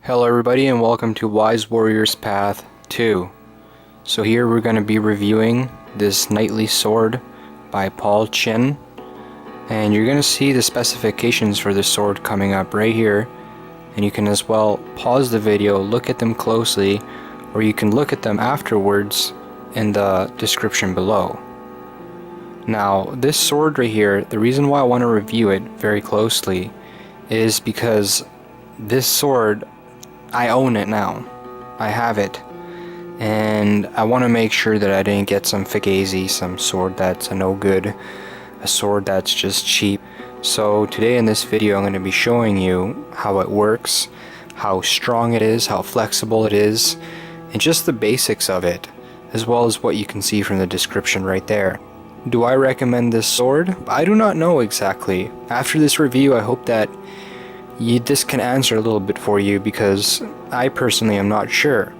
Hello everybody and welcome to Wise Warrior's Path 2. So here we're going to be reviewing this knightly sword by Paul Chen. And you're going to see the specifications for this sword coming up right here. And you can as well pause the video, look at them closely, or you can look at them afterwards in the description below. Now this sword right here, the reason why I want to review it very closely is because this sword, I own it now. I have it. And I want to make sure that I didn't get some fugazi, some sword that's a no good, a sword that's just cheap. So today in this video I'm going to be showing you how it works, how strong it is, how flexible it is, and just the basics of it, as well as what you can see from the description right there. Do I recommend this sword? I do not know exactly. After this review I hope that this can answer a little bit for you, because I personally am not sure.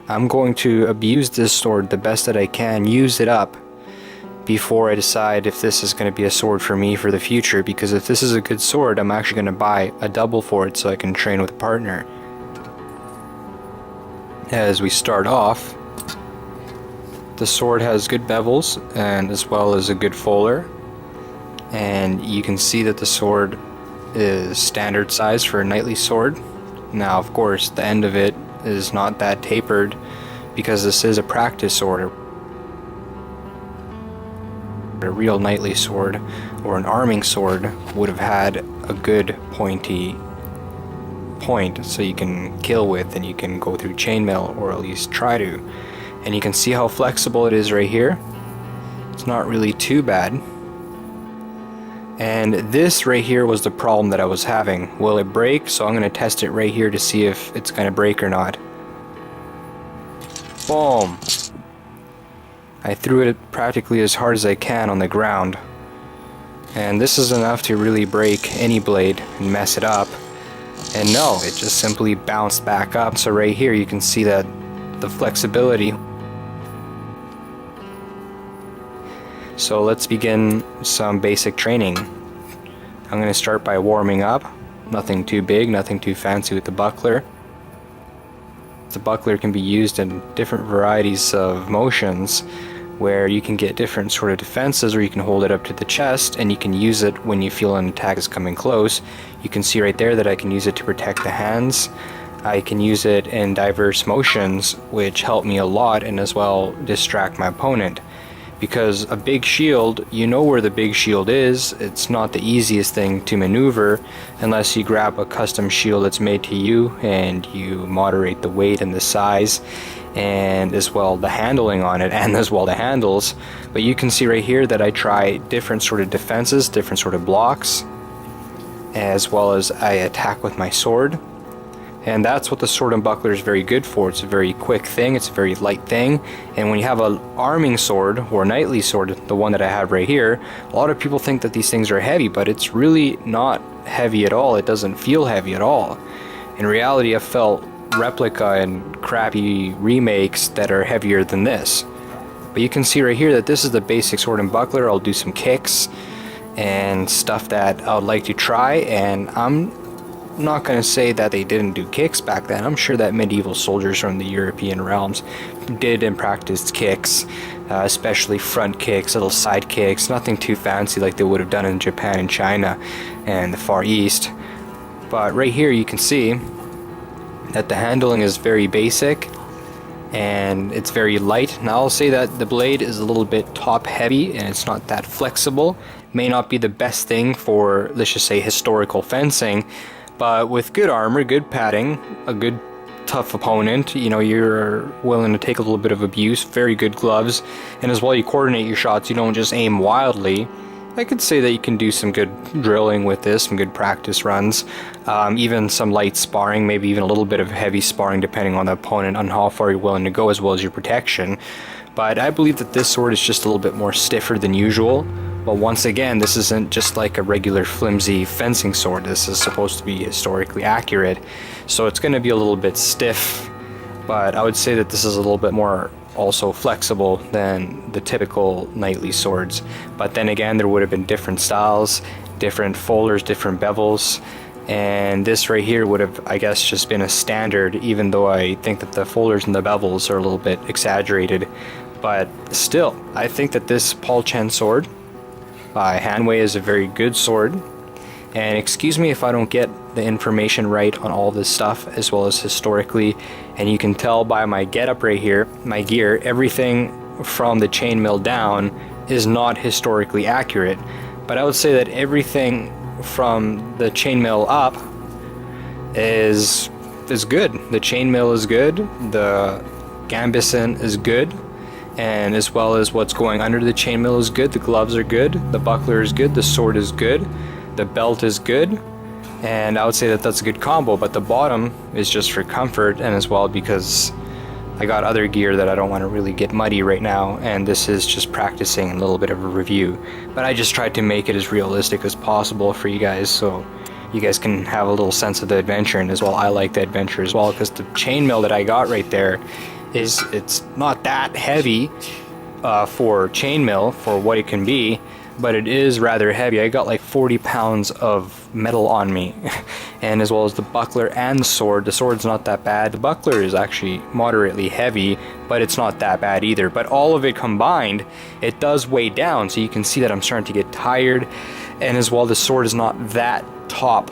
I'm going to abuse this sword the best that I can, use it up before I decide if this is going to be a sword for me for the future, because if this is a good sword I'm actually going to buy a double for it so I can train with a partner. As we start off, the sword has good bevels and as well as a good fuller, and you can see that the sword is standard size for a knightly sword. Now of course the end of it is not that tapered because this is a practice sword. A real knightly sword or an arming sword would have had a good pointy point so you can kill with and you can go through chainmail, or at least try to. And you can see how flexible it is right here. It's not really too bad. And this right here was the problem that I was having. Will it break? So I'm going to test it right here to see if it's going to break or not. Boom! I threw it practically as hard as I can on the ground. And this is enough to really break any blade and mess it up. And no, it just simply bounced back up. So right here you can see that the flexibility. So let's begin some basic training. I'm going to start by warming up. Nothing too big, nothing too fancy with the buckler. The buckler can be used in different varieties of motions, where you can get different sort of defenses, or you can hold it up to the chest and you can use it when you feel an attack is coming close. You can see right there that I can use it to protect the hands. I can use it in diverse motions, which help me a lot, and as well distract my opponent. Because a big shield, you know where the big shield is. It's not the easiest thing to maneuver unless you grab a custom shield that's made to you and you moderate the weight and the size and as well the handling on it, and as well the handles. But you can see right here that I try different sort of defenses, different sort of blocks, as well as I attack with my sword. And that's what the sword and buckler is very good for. It's a very quick thing, it's a very light thing. And when you have an arming sword or a knightly sword, the one that I have right here, a lot of people think that these things are heavy, but it's really not heavy at all. It doesn't feel heavy at all. In reality, I've felt replica and crappy remakes that are heavier than this. But you can see right here that this is the basic sword and buckler. I'll do some kicks and stuff that I would like to try, and I'm not going to say that they didn't do kicks back then. I'm sure that medieval soldiers from the European realms did and practiced kicks, especially front kicks, little side kicks, nothing too fancy like they would have done in Japan and China and the Far East. But right here you can see that the handling is very basic and it's very light. Now I'll say that the blade is a little bit top heavy and it's not that flexible. May not be the best thing for, let's just say, historical fencing. But with good armor, good padding, a good tough opponent, you know, you're willing to take a little bit of abuse, very good gloves, and as well you coordinate your shots, you don't just aim wildly. I could say that you can do some good drilling with this, some good practice runs, even some light sparring, maybe even a little bit of heavy sparring depending on the opponent, on how far you're willing to go, as well as your protection. But I believe that this sword is just a little bit more stiffer than usual. But once again, this isn't just like a regular flimsy fencing sword. This is supposed to be historically accurate, so it's going to be a little bit stiff. But I would say that this is a little bit more also flexible than the typical knightly swords. But then again, there would have been different styles, different folders, different bevels, and this right here would have, I guess, just been a standard, even though I think that the folders and the bevels are a little bit exaggerated. But still, I think that this Paul Chen sword by Hanwei is a very good sword. And excuse me if I don't get the information right on all this stuff, as well as historically. And you can tell by my getup right here, my gear, everything from the chainmail down is not historically accurate. But I would say that everything from the chainmail up is good. The chainmail is good, the gambeson is good, and as well as what's going under the chainmail is good. The gloves are good, the buckler is good, the sword is good, the belt is good, and I would say that that's a good combo. But the bottom is just for comfort, and as well because I got other gear that I don't want to really get muddy right now, and this is just practicing a little bit of a review. But I just tried to make it as realistic as possible for you guys, so you guys can have a little sense of the adventure, and as well I like the adventure as well, because the chainmail that I got right there it's not that heavy for chainmail for what it can be, but it is rather heavy. I got like 40 pounds of metal on me and as well as the buckler and the sword. The sword's not that bad. The buckler is actually moderately heavy, but it's not that bad either. But all of it combined, it does weigh down, so you can see that I'm starting to get tired. And as well, the sword is not that top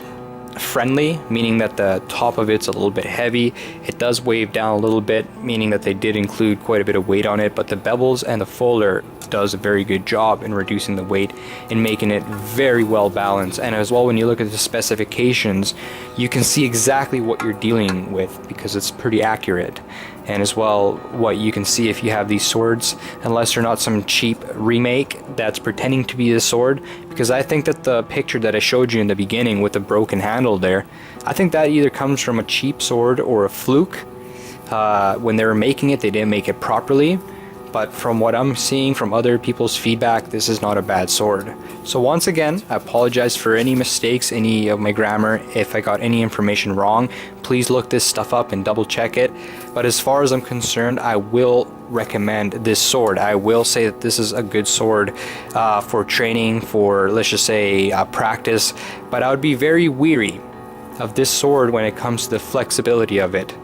friendly, meaning that the top of it's a little bit heavy. It does wave down a little bit, meaning that they did include quite a bit of weight on it, but the bevels and the folder does a very good job in reducing the weight and making it very well balanced. And as well, when you look at the specifications, you can see exactly what you're dealing with because it's pretty accurate. And as well, what you can see if you have these swords, unless they're not some cheap remake that's pretending to be the sword, because I think that the picture that I showed you in the beginning with the broken handle there, I think that either comes from a cheap sword or a fluke. When they were making it, they didn't make it properly. But from what I'm seeing from other people's feedback, this is not a bad sword. So once again, I apologize for any mistakes, any of my grammar. If I got any information wrong, please look this stuff up and double check it. But as far as I'm concerned, I will recommend this sword. I will say that this is a good sword for training, for let's just say practice. But I would be very weary of this sword when it comes to the flexibility of it.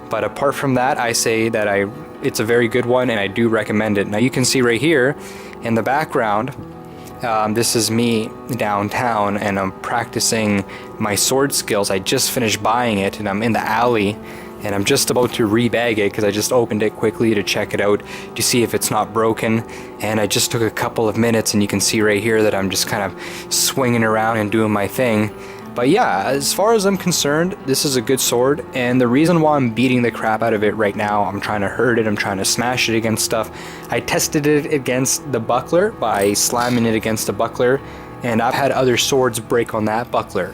But apart from that, I say that it's a very good one and I do recommend it. Now you can see right here in the background, this is me downtown and I'm practicing my sword skills. I just finished buying it and I'm in the alley and I'm just about to rebag it because I just opened it quickly to check it out to see if it's not broken. And I just took a couple of minutes and you can see right here that I'm just kind of swinging around and doing my thing. But yeah, as far as I'm concerned, this is a good sword, and the reason why I'm beating the crap out of it right now, I'm trying to hurt it, I'm trying to smash it against stuff. I tested it against the buckler by slamming it against the buckler, and I've had other swords break on that buckler.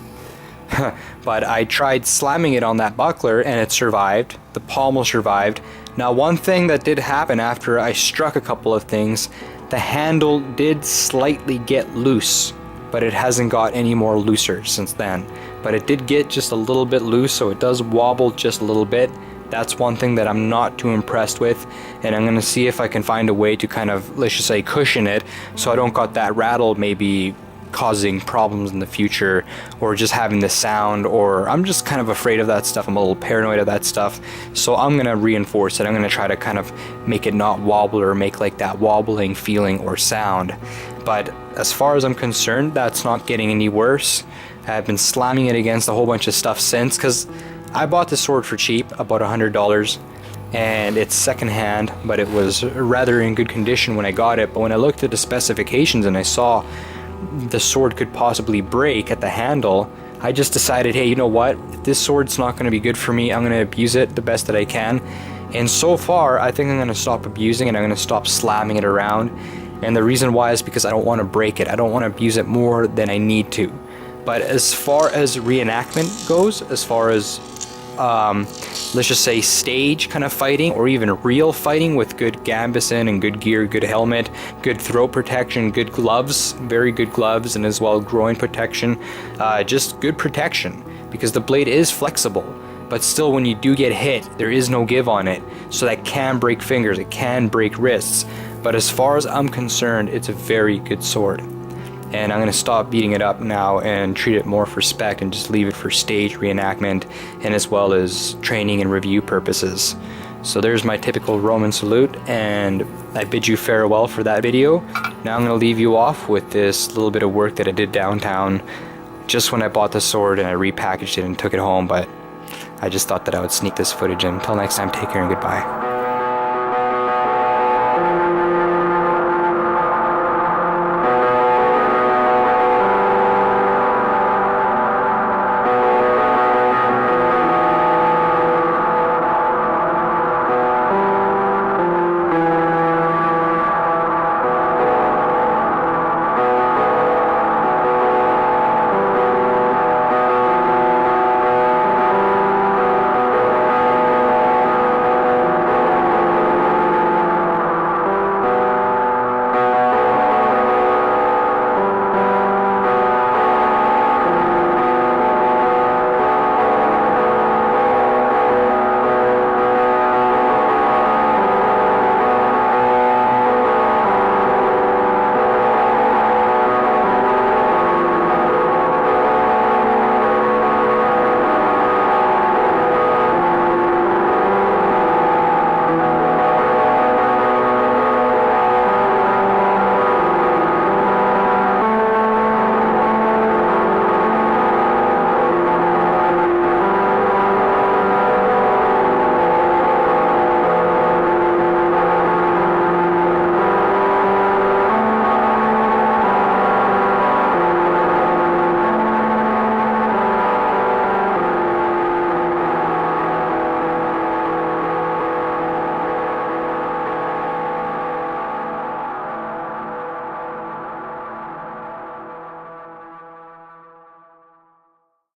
But I tried slamming it on that buckler and it survived. The pommel survived. Now one thing that did happen after I struck a couple of things, the handle did slightly get loose, but it hasn't got any more looser since then. But it did get just a little bit loose, so it does wobble just a little bit. That's one thing that I'm not too impressed with, and I'm gonna see if I can find a way to kind of, let's just say, cushion it so I don't got that rattle maybe causing problems in the future, or just having the sound, or I'm just kind of afraid of that stuff. I'm a little paranoid of that stuff, so I'm gonna reinforce it. I'm gonna try to kind of make it not wobble or make like that wobbling feeling or sound. But as far as I'm concerned, that's not getting any worse. I've been slamming it against a whole bunch of stuff since, because I bought the sword for cheap, about $100, and it's secondhand, but it was rather in good condition when I got it. But when I looked at the specifications and I saw the sword could possibly break at the handle, I just decided, hey, you know what, if this sword's not going to be good for me, I'm going to abuse it the best that I can. And so far, I think I'm going to stop abusing it. I'm going to stop slamming it around. And the reason why is because I don't want to break it. I don't want to abuse it more than I need to. But as far as reenactment goes, as far as let's just say stage kind of fighting, or even real fighting with good gambeson and good gear, good helmet, good throat protection, good gloves, very good gloves, and as well groin protection, just good protection, because the blade is flexible. But still, when you do get hit, there is no give on it, so that can break fingers, it can break wrists. But as far as I'm concerned, it's a very good sword. and I'm going to stop beating it up now and treat it more for spec and just leave it for stage reenactment and as well as training and review purposes. So there's my typical Roman salute, and I bid you farewell for that video. Now I'm going to leave you off with this little bit of work that I did downtown just when I bought the sword, and I repackaged it and took it home, but I just thought that I would sneak this footage in. Until next time, take care and goodbye.